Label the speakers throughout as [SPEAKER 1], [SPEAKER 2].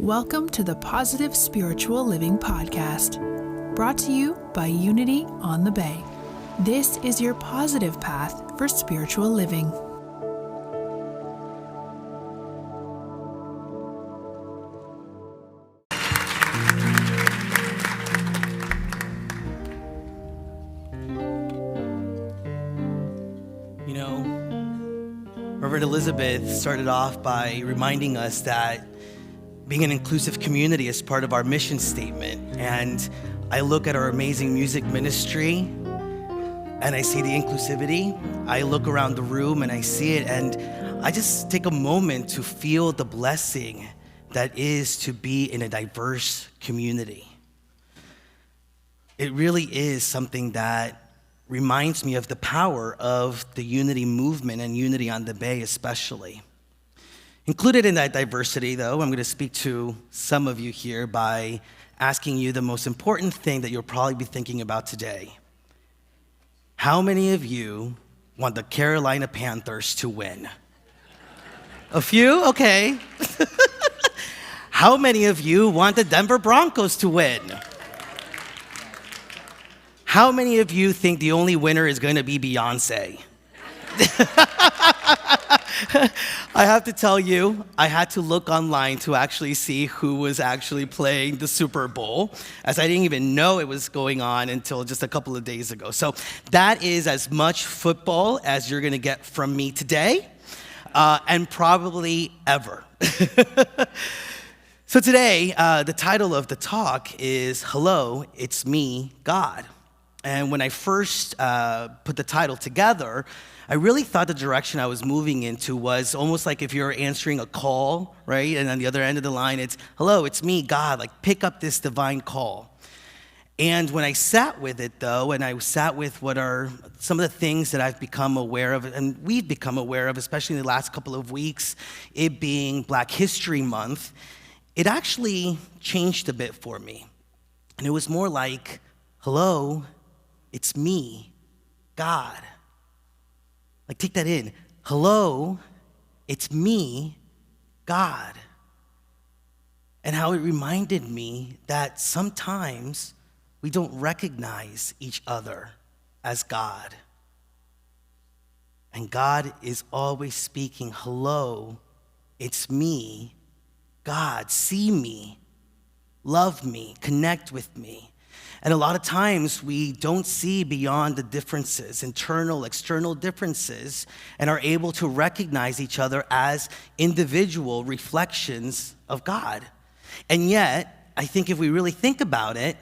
[SPEAKER 1] Welcome to the Positive Spiritual Living Podcast, brought to you by Unity on the Bay. This is your positive path for spiritual living.
[SPEAKER 2] You know, Reverend Elizabeth started off by reminding us that being an inclusive community is part of our mission statement. And I look at our amazing music ministry and I see the inclusivity. I look around the room and I see it, and I just take a moment to feel the blessing that is to be in a diverse community. It really is something that reminds me of the power of the unity movement and Unity on the Bay especially. Included in that diversity, though, I'm going to speak to some of you here by asking you the most important thing that you'll probably be thinking about today. How many of you want the Carolina Panthers to win? A few? Okay. How many of you want the Denver Broncos to win? How many of you think the only winner is going to be Beyonce? I have to tell you, I had to look online to actually see who was actually playing the Super Bowl, as I didn't even know it was going on until just a couple of days ago. So that is as much football as you're going to get from me today, and probably ever. So today, the title of the talk is Hello, It's Me, God. And when I first put the title together, I really thought the direction I was moving into was almost like if you're answering a call, right? And on the other end of the line, it's, hello, it's me, God, like pick up this divine call. And when I sat with it, though, and I sat with what are some of the things that I've become aware of, and we've become aware of, especially in the last couple of weeks, it being Black History Month, it actually changed a bit for me. And it was more like, hello, it's me, God. Like, take that in. Hello, it's me, God. And how it reminded me that sometimes we don't recognize each other as God. And God is always speaking, hello, it's me, God. See me, love me, connect with me. And a lot of times we don't see beyond the differences, internal, external differences, and are able to recognize each other as individual reflections of God. And yet, I think if we really think about it,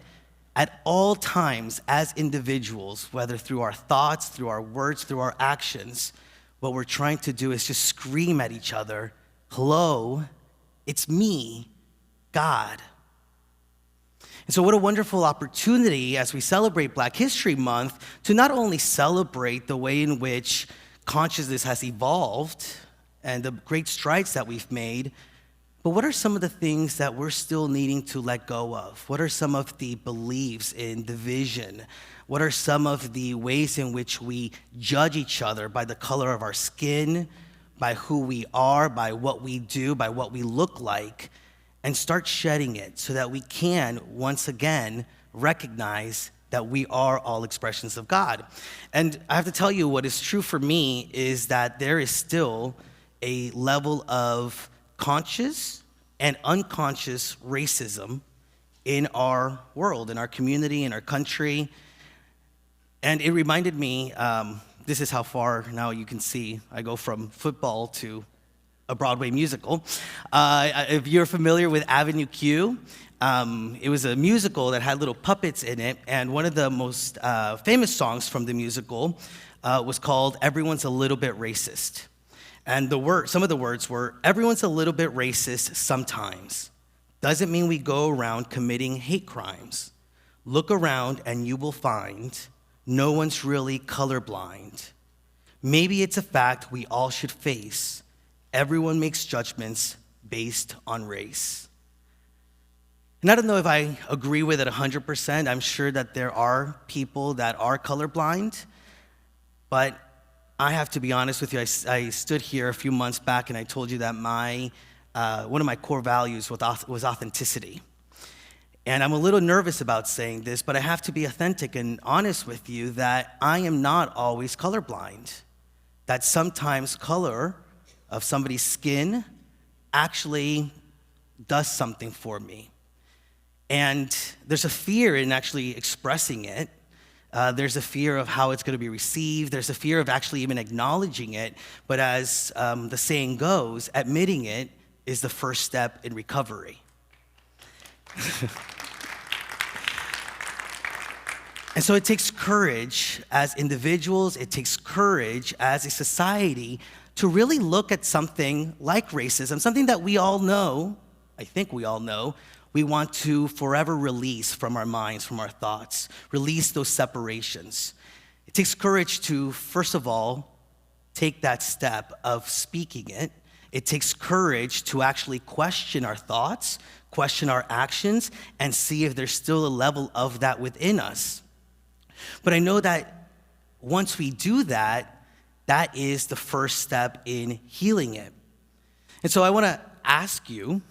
[SPEAKER 2] at all times as individuals, whether through our thoughts, through our words, through our actions, what we're trying to do is just scream at each other, hello, it's me, God. And so what a wonderful opportunity as we celebrate Black History Month to not only celebrate the way in which consciousness has evolved and the great strides that we've made, but what are some of the things that we're still needing to let go of? What are some of the beliefs in division? What are some of the ways in which we judge each other by the color of our skin, by who we are, by what we do, by what we look like? And start shedding it so that we can, once again, recognize that we are all expressions of God. And I have to tell you, what is true for me is that there is still a level of conscious and unconscious racism in our world, in our community, in our country. And it reminded me, this is how far now you can see I go from football to a Broadway musical. If you're familiar with Avenue Q, it was a musical that had little puppets in it, and one of the most famous songs from the musical was called Everyone's a Little Bit Racist. And some of the words were, everyone's a little bit racist sometimes. Doesn't mean we go around committing hate crimes. Look around and you will find no one's really colorblind. Maybe it's a fact we all should face. Everyone makes judgments based on race. And I don't know if I agree with it 100%. I'm sure that there are people that are colorblind, but I have to be honest with you. I stood here a few months back and I told you that my one of my core values was authenticity. And I'm a little nervous about saying this, but I have to be authentic and honest with you that I am not always colorblind. That sometimes color of somebody's skin actually does something for me. And there's a fear in actually expressing it. There's a fear of how it's going to be received. There's a fear of actually even acknowledging it. But as the saying goes, admitting it is the first step in recovery. And so it takes courage as individuals, it takes courage as a society to really look at something like racism, something that we all know, I think we all know, we want to forever release from our minds, from our thoughts, release those separations. It takes courage to, first of all, take that step of speaking it. It takes courage to actually question our thoughts, question our actions, and see if there's still a level of that within us. But I know that once we do that, that is the first step in healing it. And so I want to ask you,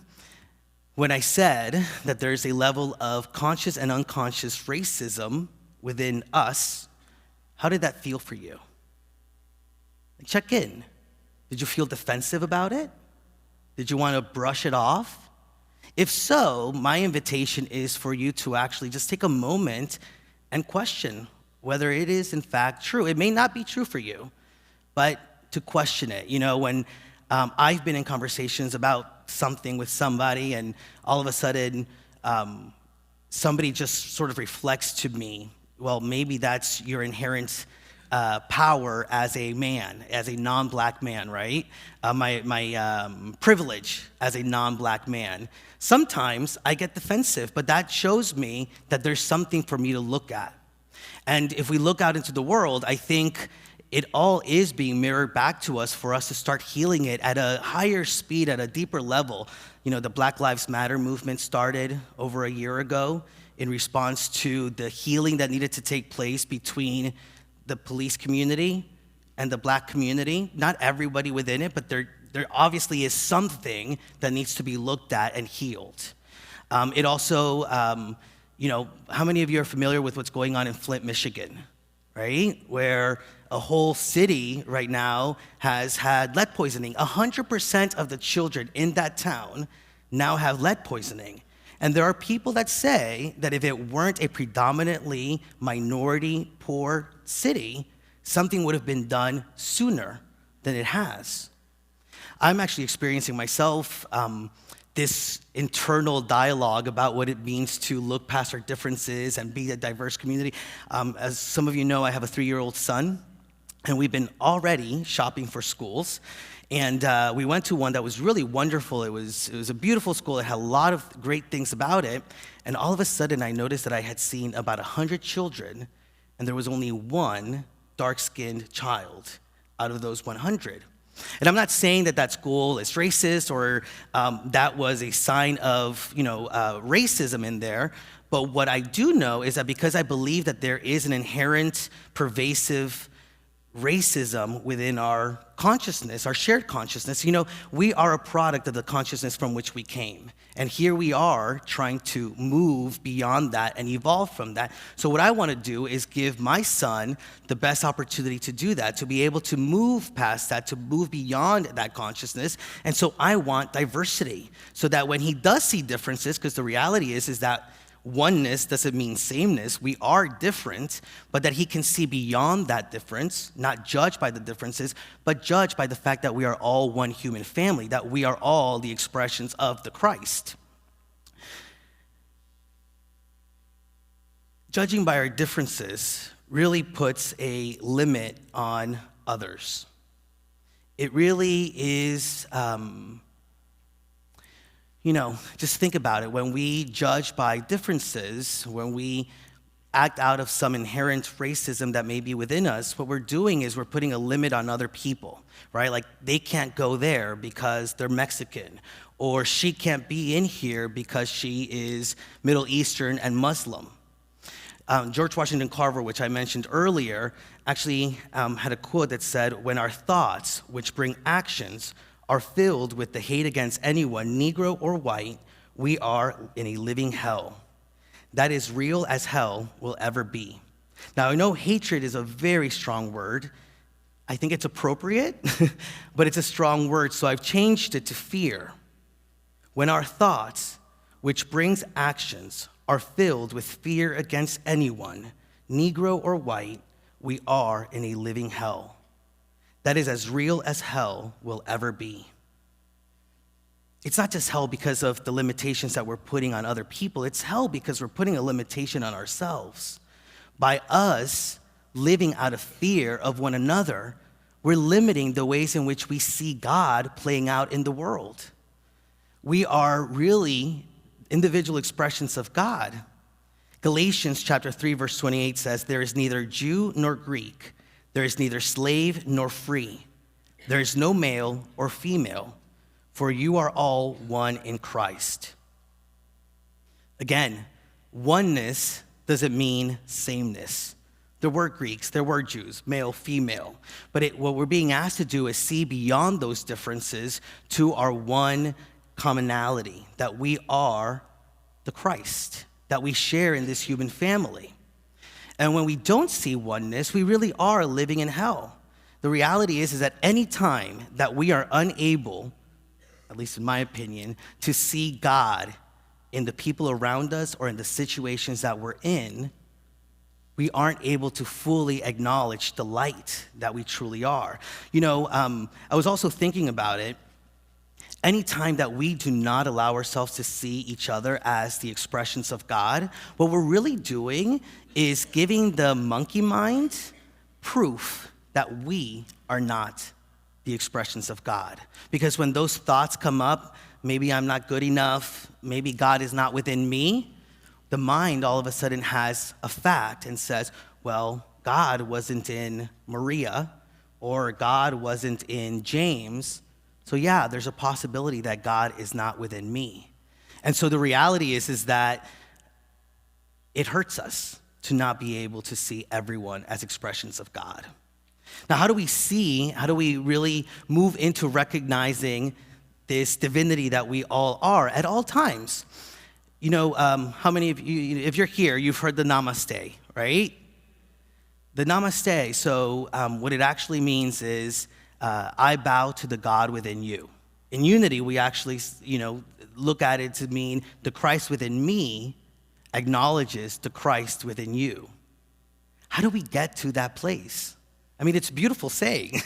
[SPEAKER 2] when I said that there's a level of conscious and unconscious racism within us, how did that feel for you? Check in. Did you feel defensive about it? Did you want to brush it off? If so, my invitation is for you to actually just take a moment and question whether it is in fact true. It may not be true for you, but to question it. You know, when I've been in conversations about something with somebody and all of a sudden somebody just sort of reflects to me, well, maybe that's your inherent power as a man, as a non-black man, right? My privilege as a non-black man. Sometimes I get defensive, but that shows me that there's something for me to look at. And if we look out into the world, I think it all is being mirrored back to us for us to start healing it at a higher speed, at a deeper level. You know, the Black Lives Matter movement started over a year ago in response to the healing that needed to take place between the police community and the black community. Not everybody within it, but there obviously is something that needs to be looked at and healed. It also, how many of you are familiar with what's going on in Flint, Michigan, right? Where a whole city right now has had lead poisoning. 100% of the children in that town now have lead poisoning. And there are people that say that if it weren't a predominantly minority poor city, something would have been done sooner than it has. I'm actually experiencing myself this internal dialogue about what it means to look past our differences and be a diverse community. As some of you know, I have a 3-year-old son, and we've been already shopping for schools. And we went to one that was really wonderful. It was a beautiful school. It had a lot of great things about it. And all of a sudden, I noticed that I had seen about 100 children, and there was only one dark-skinned child out of those 100. And I'm not saying that school is racist or that was a sign of, racism in there. But what I do know is that because I believe that there is an inherent, pervasive racism within our consciousness, our shared consciousness, we are a product of the consciousness from which we came. And here we are trying to move beyond that and evolve from that. So what I want to do is give my son the best opportunity to do that, to be able to move past that, to move beyond that consciousness. And so I want diversity so that when he does see differences, because the reality is that oneness doesn't mean sameness. We are different, but that he can see beyond that difference, not judged by the differences, but judged by the fact that we are all one human family, that we are all the expressions of the Christ. Judging by our differences really puts a limit on others. It really is, just think about it. When we judge by differences, when we act out of some inherent racism that may be within us, what we're doing is we're putting a limit on other people, right? Like they can't go there because they're Mexican, or she can't be in here because she is Middle Eastern and Muslim. George Washington Carver, which I mentioned earlier, actually had a quote that said, "When our thoughts, which bring actions, are filled with the hate against anyone, Negro or white, we are in a living hell. That is real as hell will ever be. Now, I know hatred is a very strong word. I think it's appropriate, but it's a strong word, so I've changed it to fear. When our thoughts, which brings actions, are filled with fear against anyone, Negro or white, we are in a living hell. That is as real as hell will ever be. It's not just hell because of the limitations that we're putting on other people. It's hell because we're putting a limitation on ourselves. By us living out of fear of one another, we're limiting the ways in which we see God playing out in the world. We are really individual expressions of God. Galatians chapter 3, verse 28 says, there is neither Jew nor Greek. There is neither slave nor free. There is no male or female, for you are all one in Christ. Again, oneness doesn't mean sameness. There were Greeks, there were Jews, male, female. But what we're being asked to do is see beyond those differences to our one commonality, that we are the Christ, that we share in this human family. And when we don't see oneness, we really are living in hell. The reality is that any time that we are unable, at least in my opinion, to see God in the people around us or in the situations that we're in, we aren't able to fully acknowledge the light that we truly are. I was also thinking about it. Anytime that we do not allow ourselves to see each other as the expressions of God, what we're really doing is giving the monkey mind proof that we are not the expressions of God. Because when those thoughts come up, maybe I'm not good enough, maybe God is not within me, the mind all of a sudden has a fact and says, well, God wasn't in Maria, or God wasn't in James, so yeah, there's a possibility that God is not within me. And so the reality is that it hurts us to not be able to see everyone as expressions of God. Now, how do we really move into recognizing this divinity that we all are at all times? How many of you, if you're here, you've heard the namaste, right? The namaste, so what it actually means is, I bow to the God within you. In unity, we actually, look at it to mean the Christ within me acknowledges the Christ within you. How do we get to that place? I mean, it's a beautiful saying,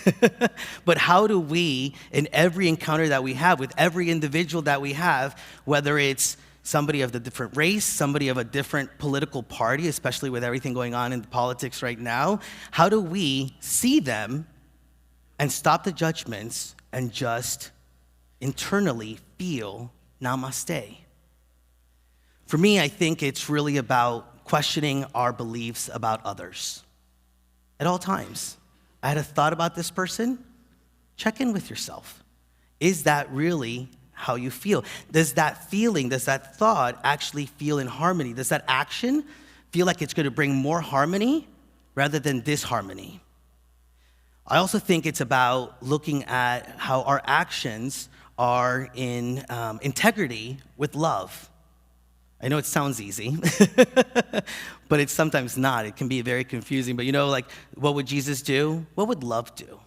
[SPEAKER 2] but how do we, in every encounter that we have, with every individual that we have, whether it's somebody of a different race, somebody of a different political party, especially with everything going on in politics right now, how do we see them and stop the judgments and just internally feel namaste? For me, I think it's really about questioning our beliefs about others at all times. I had a thought about this person. Check in with yourself. Is that really how you feel? Does that feeling, does that thought actually feel in harmony? Does that action feel like it's going to bring more harmony rather than disharmony? I also think it's about looking at how our actions are in integrity with love. I know it sounds easy, but it's sometimes not. It can be very confusing. But what would Jesus do? What would love do?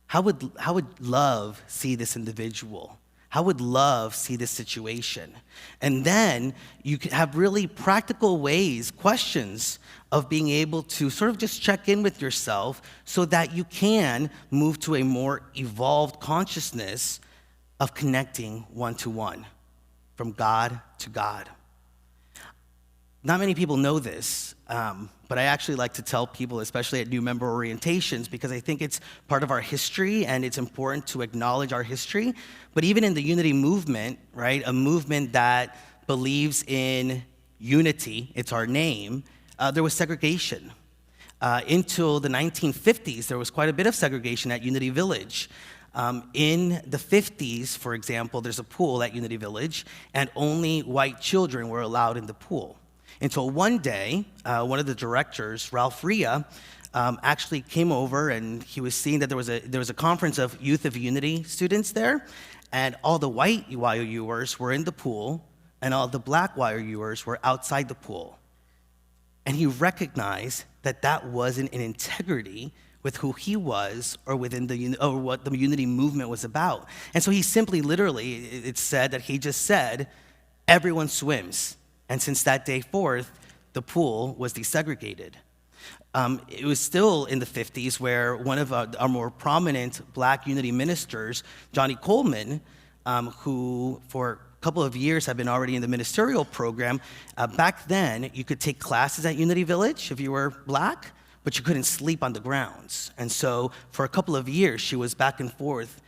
[SPEAKER 2] How would love see this individual? How would love see this situation? And then you can have really practical ways, questions of being able to sort of just check in with yourself so that you can move to a more evolved consciousness of connecting one-to-one, from God to God. Not many people know this, but I actually like to tell people, especially at new member orientations, because I think it's part of our history and it's important to acknowledge our history. But even in the unity movement, right, a movement that believes in unity, it's our name, there was segregation. Until the 1950s, there was quite a bit of segregation at Unity Village. In the 50s, for example, there's a pool at Unity Village, and only white children were allowed in the pool. Until one day, one of the directors, Ralph Ria, actually came over, and he was seeing that there was a conference of Youth of Unity students there, and all the white YOUers were in the pool, and all the black YOUers were outside the pool. And he recognized that that wasn't in integrity with who he was or or what the unity movement was about. And so he simply, literally, it's said that he just said, everyone swims. And since that day forth, the pool was desegregated. It was still in the 50s where one of our more prominent black unity ministers, Johnny Coleman, who for a couple of years had been already in the ministerial program, back then you could take classes at Unity Village if you were black, but you couldn't sleep on the grounds. And so for a couple of years, she was back and forth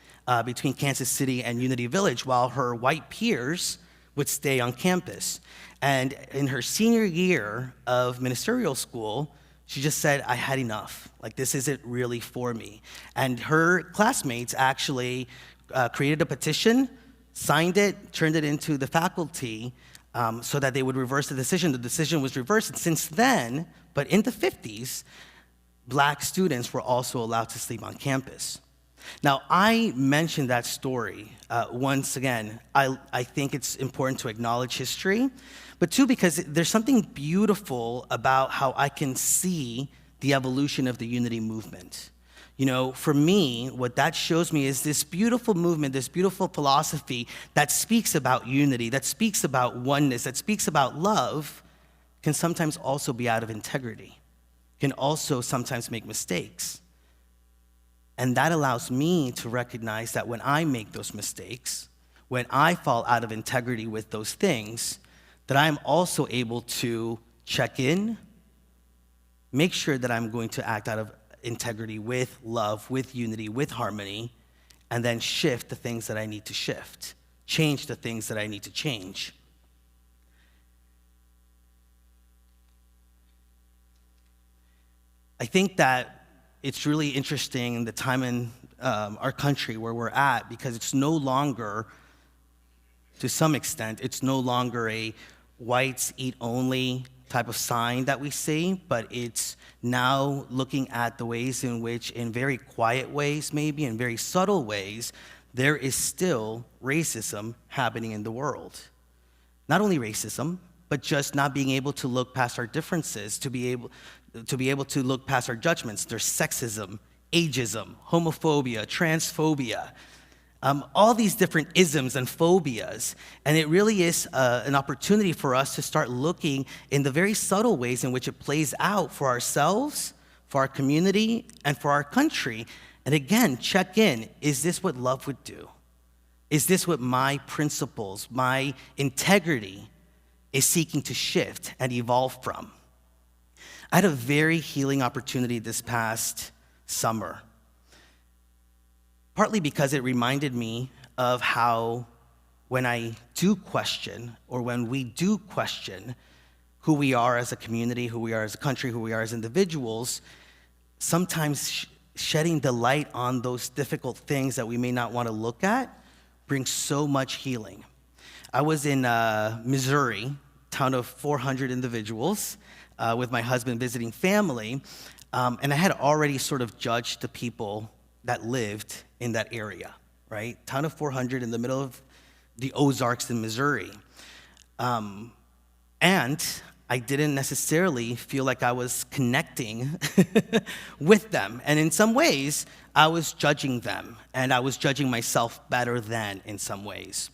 [SPEAKER 2] between Kansas City and Unity Village while her white peers would stay on campus. And in her senior year of ministerial school, she just said, I had enough. Like, this isn't really for me. And her classmates actually created a petition, signed it, turned it into the faculty so that they would reverse the decision. The decision was reversed. And since then, but in the 50s, black students were also allowed to sleep on campus. Now, I mentioned that story once again. I think it's important to acknowledge history, but two, because there's something beautiful about how I can see the evolution of the unity movement. You know, for me, what that shows me is this beautiful movement, this beautiful philosophy that speaks about unity, that speaks about oneness, that speaks about love, can sometimes also be out of integrity, can also sometimes make mistakes. And that allows me to recognize that when I make those mistakes, when I fall out of integrity with those things, that I'm also able to check in, make sure that I'm going to act out of integrity with love, with unity, with harmony, and then shift the things that I need to shift, change the things that I need to change. I think that it's really interesting in the time in our country where we're at, because it's no longer, to some extent, it's no longer a whites eat only type of sign that we see, but it's now looking at the ways in which, in very quiet ways, maybe in very subtle ways, there is still racism happening in the world. Not only racism, but just not being able to look past our differences, to be able to look past our judgments. There's sexism, ageism, homophobia, transphobia, all these different isms and phobias. And it really is an opportunity for us to start looking in the very subtle ways in which it plays out for ourselves, for our community, and for our country. And again, check in. Is this what love would do? Is this what my principles, my integrity is seeking to shift and evolve from? I had a very healing opportunity this past summer, partly because it reminded me of how when I do question, or when we do question who we are as a community, who we are as a country, who we are as individuals, sometimes shedding the light on those difficult things that we may not want to look at brings so much healing. I was in Missouri, town of 400 individuals, with my husband visiting family, and I had already sort of judged the people that lived in that area, right? Town of 400 in the middle of the Ozarks in Missouri. And I didn't necessarily feel like I was connecting with them. And in some ways, I was judging them, and I was judging myself better than in some ways.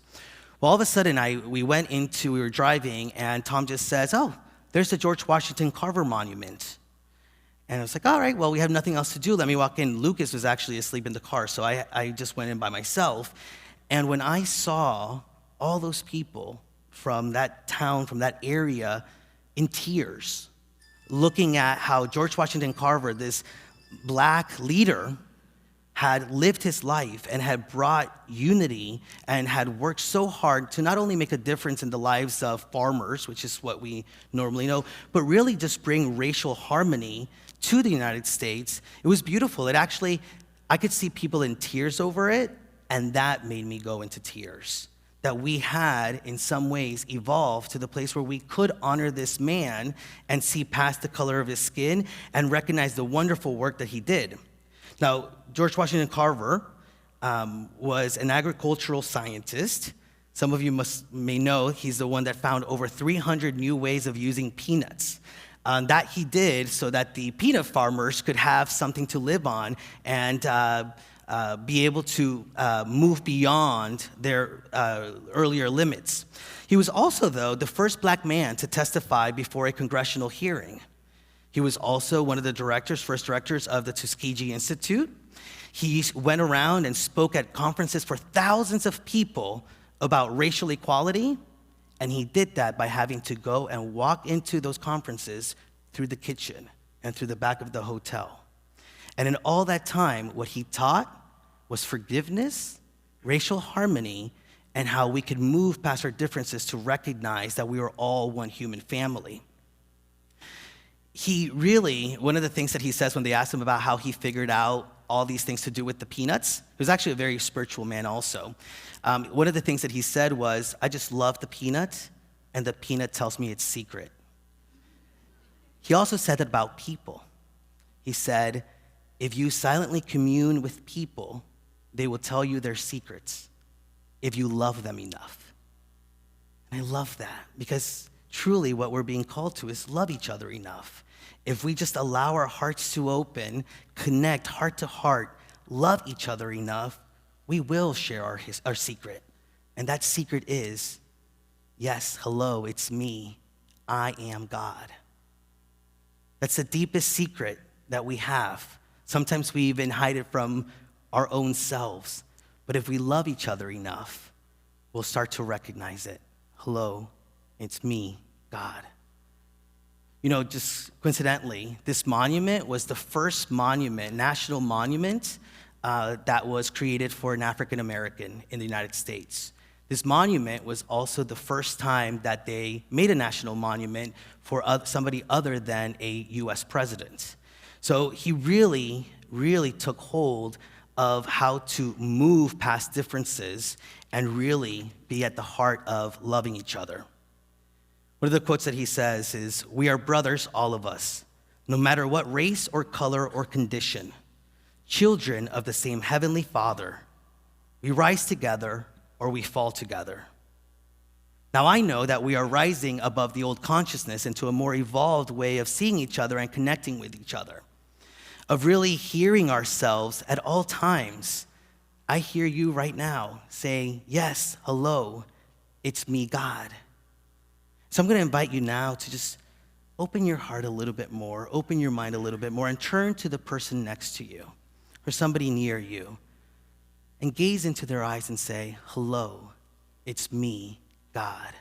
[SPEAKER 2] Well, all of a sudden, we were driving, and Tom just says, oh, there's the George Washington Carver Monument. And I was like, all right, well, we have nothing else to do. Let me walk in. Lucas was actually asleep in the car, so I just went in by myself. And when I saw all those people from that town, from that area, in tears, looking at how George Washington Carver, this black leader, had lived his life and had brought unity and had worked so hard to not only make a difference in the lives of farmers, which is what we normally know, but really just bring racial harmony to the United States. It was beautiful. It actually, I could see people in tears over it, and that made me go into tears. that we had, in some ways, evolved to the place where we could honor this man and see past the color of his skin and recognize the wonderful work that he did. Now, George Washington Carver was an agricultural scientist. Some of you may know he's the one that found over 300 new ways of using peanuts. That he did so that the peanut farmers could have something to live on and be able to move beyond their earlier limits. He was also, though, the first black man to testify before a congressional hearing. He was also one of the first directors of the Tuskegee Institute. He went around and spoke at conferences for thousands of people about racial equality, and he did that by having to go and walk into those conferences through the kitchen and through the back of the hotel. And in all that time, what he taught was forgiveness, racial harmony, and how we could move past our differences to recognize that we are all one human family. One of the things that he says when they asked him about how he figured out all these things to do with the peanuts, he was actually a very spiritual man also. One of the things that he said was, I just love the peanut, and the peanut tells me its secret. He also said that about people. He said, if you silently commune with people, they will tell you their secrets if you love them enough. And I love that, because truly what we're being called to is love each other enough. If we just allow our hearts to open, connect heart to heart, love each other enough, we will share our secret. And that secret is, yes, hello, it's me. I am God. That's the deepest secret that we have. Sometimes we even hide it from our own selves. But if we love each other enough, we'll start to recognize it. Hello, it's me, God. Just coincidentally, this monument was the first national monument that was created for an African American in the United States. This monument was also the first time that they made a national monument for somebody other than a U.S. president. So he really, really took hold of how to move past differences and really be at the heart of loving each other. One of the quotes that he says is, we are brothers, all of us, no matter what race or color or condition, children of the same heavenly Father. We rise together or we fall together. Now I know that we are rising above the old consciousness into a more evolved way of seeing each other and connecting with each other, of really hearing ourselves at all times. I hear you right now say, yes, hello, it's me, God. So I'm going to invite you now to just open your heart a little bit more, open your mind a little bit more, and turn to the person next to you or somebody near you and gaze into their eyes and say, hello, it's me, God.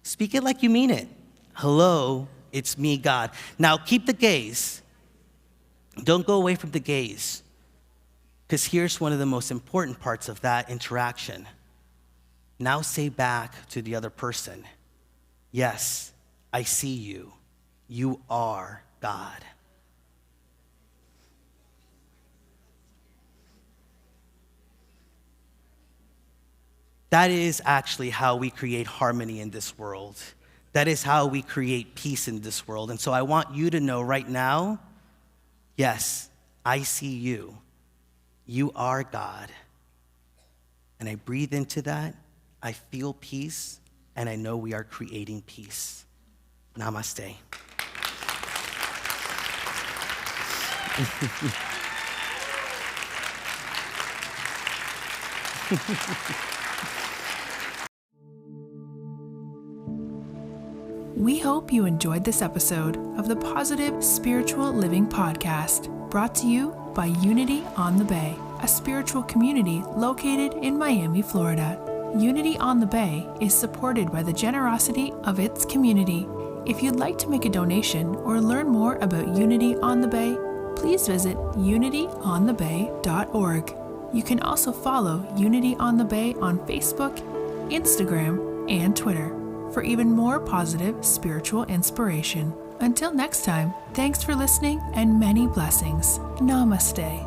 [SPEAKER 2] Speak it like you mean it. Hello, it's me, God. Now keep the gaze. Don't go away from the gaze, because here's one of the most important parts of that interaction. Now say back to the other person, yes, I see you. You are God. That is actually how we create harmony in this world. That is how we create peace in this world. And so I want you to know right now, yes, I see you. You are God. And I breathe into that. I feel peace, and I know we are creating peace. Namaste.
[SPEAKER 1] We hope you enjoyed this episode of the Positive Spiritual Living Podcast, brought to you by Unity on the Bay, a spiritual community located in Miami, Florida. Unity on the Bay is supported by the generosity of its community. If you'd like to make a donation or learn more about Unity on the Bay, please visit unityonthebay.org. You can also follow Unity on the Bay on Facebook, Instagram, and Twitter for even more positive spiritual inspiration. Until next time, thanks for listening and many blessings. Namaste.